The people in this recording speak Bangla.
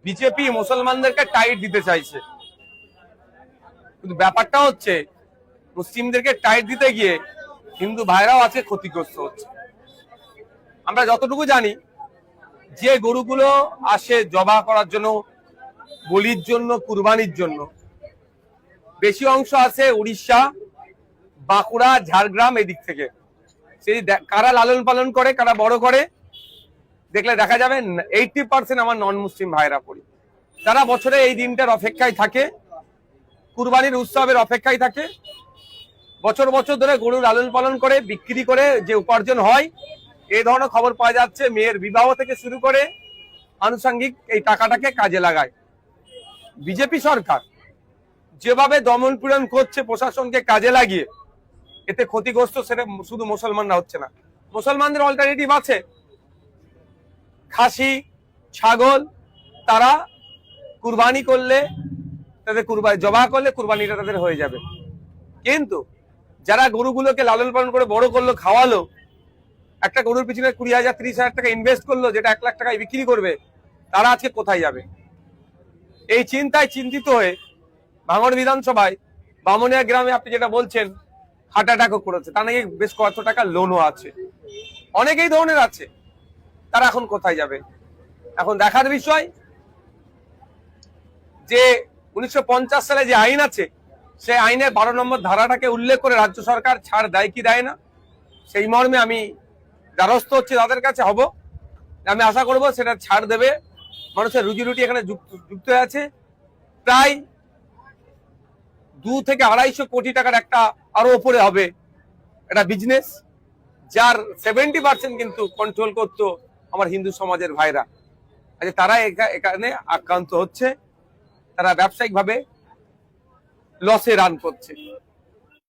বিজেপি মুসলমানদেরকে টাইট দিতে চাইছে, কিন্তু ব্যাপারটা হচ্ছে মুসলিমদেরকে টাইট দিতে গিয়ে হিন্দু ভাইরাও আজকে ক্ষতিগ্রস্ত হচ্ছে। আমরা যতটুকু জানি, যে গরুগুলো আসে জবা করার জন্য, বলির জন্য, কুরবানির জন্য, বেশি অংশ আছে উড়িষ্যা, বাঁকুড়া, ঝাড়গ্রাম এদিক থেকে। সেই কারা লালন পালন করে, কারা বড় করে, দেখলে দেখা যাবে 80% আমার নন মুসলিম ভাইরা পড়ি। তারা বছরে এই দিনটার অপেক্ষায় থাকে, কুরবানির উৎসবের অপেক্ষায় থাকে, বছর বছর ধরে গরু লালন পালন করে বিক্রি করে যে উপার্জন হয়, এই ধরনের খবর পাওয়া যাচ্ছে। মেয়ের বিবাহ থেকে শুরু করে আনুষঙ্গিক এই টাকাটাকে কাজে লাগায়। বিজেপি সরকার যেভাবে দমন পীড়ন করছে প্রশাসনকে কাজে লাগিয়ে, এতে ক্ষতিগ্রস্ত সেটা শুধু মুসলমানরা হচ্ছে না, মুসলমানদের অল্টারনেটিভ আছে। খাসি, ছাগল তারা কুরবানি করলে, তাদের কুরবানি জবাহ করলে কুরবানিটা তাদের হয়ে যাবে। কিন্তু যারা গরুগুলোকে লালন পালন করে বড় করলো, খাওয়ালো, একটা গরুর পিছনে 20,000 30,000 টাকা ইনভেস্ট করলো, যেটা 1 লাখ টাকায় বিক্রি করবে, তারা আজকে কোথায় যাবে? এই চিন্তায় চিন্তিত হয়ে ভাঙড় বিধানসভায় বামুনিয়া গ্রামে আপনি যেটা বলছেন হার্ট অ্যাটাকও করেছে, তা নাকি বেশ কত টাকা লোনও আছে, অনেকেই ধরনের আছে। তারা এখন কোথায় যাবে? এখন দেখার বিষয় যে 1950 সালে যে আইন আছে, সেই আইনের 12 নম্বর ধারাটাকে উল্লেখ করে রাজ্য সরকার ছাড় দেয় কি দেয় না, সেই মর্মে আমি দ্বারস্থ হচ্ছে তাদের কাছে হব। আমি আশা করব সেটা ছাড় দেবে। মানুষের রুজি রুটি এখানে যুক্ত আছে। প্রায় 2 থেকে 250 কোটি টাকার একটা আরো উপরে হবে একটা বিজনেস, যার 70% কিন্তু কন্ট্রোল করতো আমার হিন্দু সমাজের ভাইরা। আচ্ছা, তারা এখানে আক্রান্ত হচ্ছে, তারা ব্যবসায়িকভাবে লসে রান করছে।